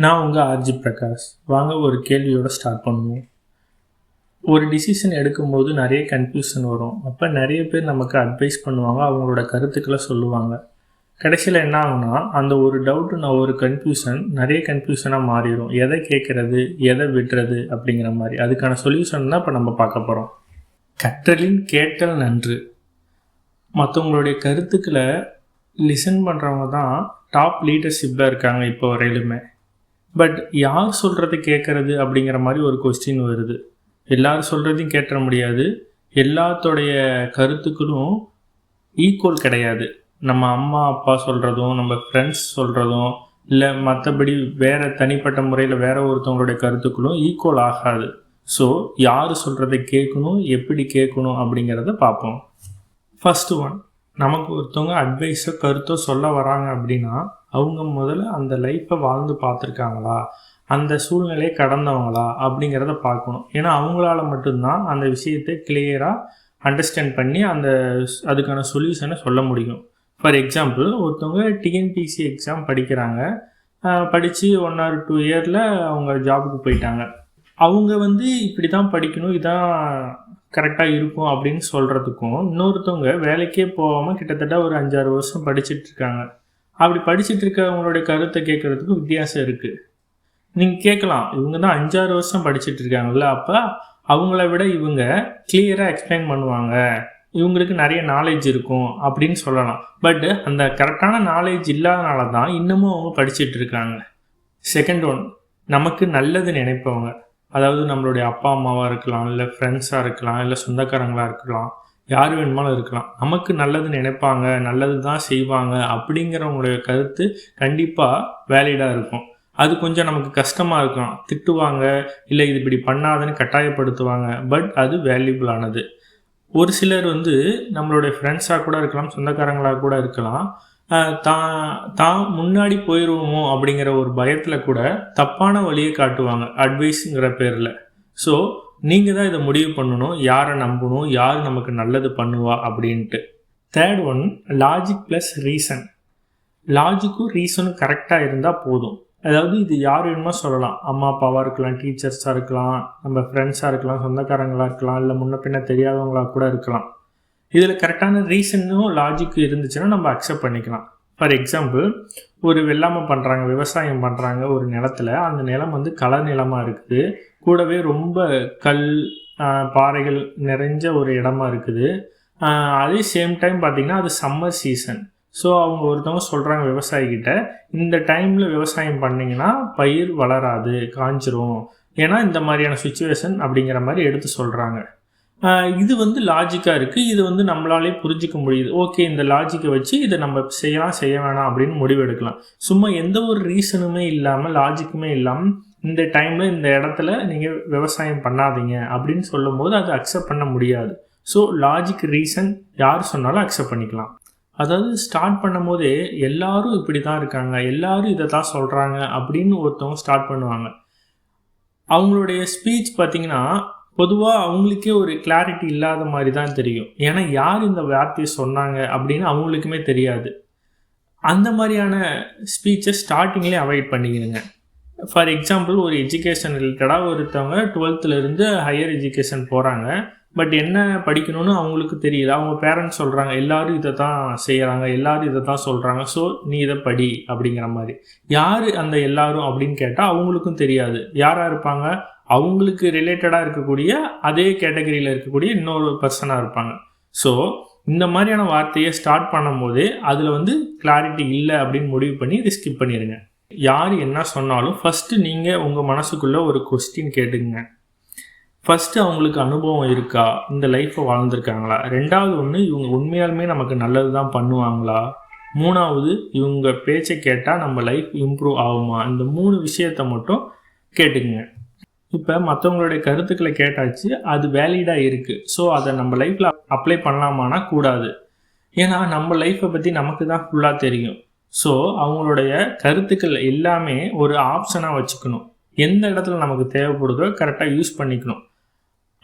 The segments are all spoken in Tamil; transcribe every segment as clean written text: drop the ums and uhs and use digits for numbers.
நான் உங்கள் ஆர்ஜி பிரகாஷ். வாங்க ஒரு கேள்வியோட ஸ்டார்ட் பண்ணுவோம். ஒரு டிசிஷன் எடுக்கும்போது நிறைய கன்ஃபியூஷன் வரும். அப்போ நிறைய பேர் நமக்கு அட்வைஸ் பண்ணுவாங்க, அவங்களோட கருத்துக்களை சொல்லுவாங்க. கடைசியில் என்ன ஆகுனா, அந்த ஒரு டவுட்டு ஒரு கன்ஃபியூஷன் நிறைய கன்ஃபியூஷனாக மாறிடும். எதை கேட்குறது, எதை விடுறது அப்படிங்கிற மாதிரி. அதுக்கான சொல்யூஷன் தான் இப்போ நம்ம பார்க்க போகிறோம். கற்றலின் கேட்டல் நன்று. மற்றவங்களுடைய கருத்துக்களை லிசன் பண்ணுறவங்க தான் டாப் லீடர்ஷிப்பில் இருக்காங்க இப்போ வரையிலுமே. பட் யார் சொல்கிறது கேட்குறது அப்படிங்கிற மாதிரி ஒரு கொஸ்டின் வருது. எல்லாரும் சொல்கிறதையும் கேட்ட முடியாது. எல்லாத்தோடைய கருத்துக்களும் ஈக்குவல் கிடையாது. நம்ம அம்மா அப்பா சொல்கிறதும், நம்ம ஃப்ரெண்ட்ஸ் சொல்கிறதும், இல்லை மற்றபடி வேறு தனிப்பட்ட முறையில் வேறு ஒருத்தவங்களுடைய கருத்துக்களும் ஈக்குவல் ஆகாது. ஸோ யார் சொல்கிறத கேட்கணும், எப்படி கேட்கணும் அப்படிங்கிறத பார்ப்போம். ஃபஸ்ட்டு ஒன், நமக்கு ஒருத்தவங்க அட்வைஸோ கருத்தோ சொல்ல வராங்க அப்படின்னா, அவங்க முதல்ல அந்த லைஃப்பை வாழ்ந்து பார்த்துருக்காங்களா, அந்த சூழ்நிலையை கடந்தவங்களா அப்படிங்கிறத பார்க்கணும். ஏன்னா அவங்களால மட்டும்தான் அந்த விஷயத்தை கிளியராக அண்டர்ஸ்டாண்ட் பண்ணி அதுக்கான சொல்யூஷனை சொல்ல முடியும். ஃபார் எக்ஸாம்பிள், ஒருத்தவங்க டிஎன்பிசி எக்ஸாம் படிக்கிறாங்க. படித்து 1 or 2 இயரில் அவங்க ஜாபுக்கு போயிட்டாங்க. அவங்க இப்படி தான் படிக்கணும், இதான் கரெக்டாக இருக்கும் அப்படின்னு சொல்கிறதுக்கும், இன்னொருத்தவங்க வேலைக்கே போகாமல் கிட்டத்தட்ட ஒரு 5-6 வருஷம் படிச்சுட்ருக்காங்க. அப்படி படிச்சுட்டு இருக்கவங்களுடைய கருத்தை கேட்குறதுக்கும் வித்தியாசம் இருக்குது. நீங்கள் கேட்கலாம், இவங்க தான் 5-6 வருஷம் படிச்சுட்டு இருக்காங்கல்ல, அப்போ அவங்கள விட இவங்க கிளியராக எக்ஸ்பிளைன் பண்ணுவாங்க, இவங்களுக்கு நிறைய நாலேஜ் இருக்கும் அப்படின்னு சொல்லலாம். பட் அந்த கரெக்டான நாலேஜ் இல்லாதனால தான் இன்னமும் அவங்க படிச்சுட்டு இருக்காங்க. செகண்ட் ஒன், நமக்கு நல்லது நினைப்பவங்க. அதாவது நம்மளுடைய அப்பா அம்மாவாக இருக்கலாம், இல்லை ஃப்ரெண்ட்ஸாக இருக்கலாம், இல்லை சொந்தக்காரங்களாக இருக்கலாம், யார் வேணுமாலும் இருக்கலாம். நமக்கு நல்லது நினைப்பாங்க, நல்லது தான் செய்வாங்க அப்படிங்கிறவங்களுடைய கருத்து கண்டிப்பாக வேலிடாக இருக்கும். அது கொஞ்சம் நமக்கு கஷ்டமாக இருக்கும். திட்டுவாங்க, இல்லை இது இப்படி பண்ணாதுன்னு கட்டாயப்படுத்துவாங்க. பட் அது வேல்யூபிளானது. ஒரு சிலர் நம்மளுடைய ஃப்ரெண்ட்ஸாக கூட இருக்கலாம், சொந்தக்காரங்களாக கூட இருக்கலாம். தான் முன்னாடி போயிடுவோமோ அப்படிங்கிற ஒரு பயத்தில் கூட தப்பான வழியை காட்டுவாங்க அட்வைஸுங்கிற பேரில். ஸோ நீங்கள் தான் இதை முடிவு பண்ணணும், யாரை நம்பணும், யார் நமக்கு நல்லது பண்ணுவா அப்படின்ட்டு. Third one, logic plus reason. லாஜிக்கும் ரீசனும் கரெக்டாக இருந்தால் போதும். அதாவது இது யார் வேணுமோ சொல்லலாம். அம்மா அப்பாவாக இருக்கலாம், டீச்சர்ஸாக இருக்கலாம், நம்ம ஃப்ரெண்ட்ஸாக இருக்கலாம், சொந்தக்காரங்களாக இருக்கலாம், இல்லை முன்ன பின்ன தெரியாதவங்களாக கூட இருக்கலாம். இதில் கரெக்டான ரீசனும் லாஜிக் இருந்துச்சுன்னா நம்ம அக்செப்ட் பண்ணிக்கலாம். ஃபார் எக்ஸாம்பிள், ஒரு வெள்ளாமை பண்ணுறாங்க, விவசாயம் பண்ணுறாங்க ஒரு நிலத்தில். அந்த நிலம் கள நிலமாக இருக்குது. கூடவே ரொம்ப கல் பாறைகள் நிறைஞ்ச ஒரு இடமா இருக்குது. அதே சேம் டைம் பார்த்திங்கன்னா அது சம்மர் சீசன். ஸோ அவங்க ஒருத்தவங்க சொல்கிறாங்க விவசாயிக்கிட்ட, இந்த டைமில் விவசாயம் பண்ணிங்கன்னா பயிர் வளராது, காஞ்சிரும், ஏன்னா இந்த மாதிரியான சுச்சுவேஷன் அப்படிங்கிற மாதிரி எடுத்து சொல்கிறாங்க. இது லாஜிக்காக இருக்குது. இது நம்மளாலே புரிஞ்சிக்க முடியுது. ஓகே, இந்த லாஜிக்கை வச்சு இதை நம்ம செய்யலாம் செய்ய வேணாம் அப்படின்னு முடிவெடுக்கலாம். சும்மா எந்த ஒரு ரீசனுமே இல்லாமல், லாஜிக்குமே இல்லாமல், இந்த டைமில் இந்த இடத்துல நீங்கள் விவசாயம் பண்ணாதீங்க அப்படின்னு சொல்லும் போது அது அக்செப்ட் பண்ண முடியாது. ஸோ லாஜிக் ரீசன் யார் சொன்னாலும் அக்செப்ட் பண்ணிக்கலாம். அதாவது ஸ்டார்ட் பண்ணும் போதே எல்லாரும் இப்படி தான் இருக்காங்க, எல்லாரும் இதை தான் சொல்கிறாங்க அப்படின்னு ஒருத்தவங்க ஸ்டார்ட் பண்ணுவாங்க. அவங்களுடைய ஸ்பீச் பார்த்திங்கன்னா பொதுவாக அவங்களுக்கே ஒரு கிளாரிட்டி இல்லாத மாதிரி தான் தெரியும். ஏன்னா யார் இந்த வார்த்தையை சொன்னாங்க அப்படின்னு அவங்களுக்குமே தெரியாது. அந்த மாதிரியான ஸ்பீச்சை ஸ்டார்டிங்லேயே அவாய்ட் பண்ணிக்கிறேங்க. ஃபார் எக்ஸாம்பிள், ஒரு எஜுகேஷன் ரிலேட்டடாக ஒருத்தவங்க 12th ஹையர் எஜுகேஷன் போகிறாங்க. பட் என்ன படிக்கணும்னு அவங்களுக்கு தெரியல. அவங்க பேரண்ட்ஸ் சொல்கிறாங்க, எல்லோரும் இதை தான் செய்கிறாங்க, எல்லோரும் இதை தான் சொல்கிறாங்க, ஸோ நீ இதை படி அப்படிங்கிற மாதிரி. யார் அந்த எல்லாரும் அப்படின்னு கேட்டால் அவங்களுக்கும் தெரியாது. யாராக இருப்பாங்க, அவங்களுக்கு ரிலேட்டடாக இருக்கக்கூடிய அதே கேட்டகரியில் இருக்கக்கூடிய இன்னொரு பர்சனாக இருப்பாங்க. ஸோ இந்த மாதிரியான வார்த்தையை ஸ்டார்ட் பண்ணும் போதே அதில் கிளாரிட்டி இல்லை அப்படின்னு முடிவு பண்ணி இதை ஸ்கிப் பண்ணிடுங்க. யார் என்ன சொன்னாலும் ஃபஸ்ட்டு நீங்கள் உங்கள் மனசுக்குள்ளே ஒரு கொஸ்டின் கேட்டுங்க. ஃபஸ்ட்டு அவங்களுக்கு அனுபவம் இருக்கா, இந்த லைஃப்பை வாழ்ந்துருக்காங்களா? 2வது இவங்க உண்மையாலுமே நமக்கு நல்லது தான் பண்ணுவாங்களா? 3வது இவங்க பேச்சை கேட்டால் நம்ம லைஃப் இம்ப்ரூவ் ஆகுமா? இந்த 3 விஷயத்தை மட்டும் கேட்டுக்குங்க. இப்போ மற்றவங்களுடைய கருத்துக்களை கேட்டாச்சு, அது வேலிடாக இருக்குது. ஸோ அதை நம்ம லைஃப்பில் அப்ளை பண்ணலாமானா கூடாது. ஏன்னா நம்ம லைஃப்பை பற்றி நமக்கு தான் ஃபுல்லாக தெரியும். ஸோ அவங்களுடைய கருத்துக்கள் எல்லாமே ஒரு ஆப்ஷனாக வச்சுக்கணும். எந்த இடத்துல நமக்கு தேவைப்படுதோ கரெக்டாக யூஸ் பண்ணிக்கணும்.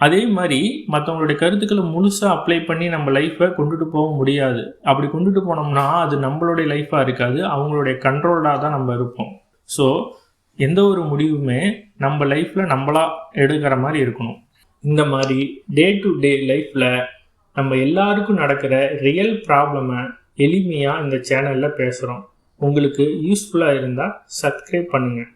அதே மாதிரி மற்றவங்களுடைய கருத்துக்களை முழுசாக அப்ளை பண்ணி நம்ம லைஃப்பை கொண்டுட்டு போக முடியாது. அப்படி கொண்டுட்டு போனோம்னா அது நம்மளுடைய லைஃப்பாக இருக்காது, அவங்களுடைய கண்ட்ரோல்டாக தான் நம்ம இருப்போம். ஸோ எந்த ஒரு முடிவுமே நம்ம லைஃப்பில் நம்மளா எடுக்கிற மாதிரி இருக்கணும். இந்த மாதிரி டே டு டே லைஃப்பில் நம்ம எல்லாருக்கும் நடக்கிற ரியல் ப்ராப்ளமை எளிமையாக இந்த சேனலில் பேசுகிறோம். உங்களுக்கு யூஸ்ஃபுல்லாக இருந்தால் சப்ஸ்கிரைப் பண்ணுங்கள்.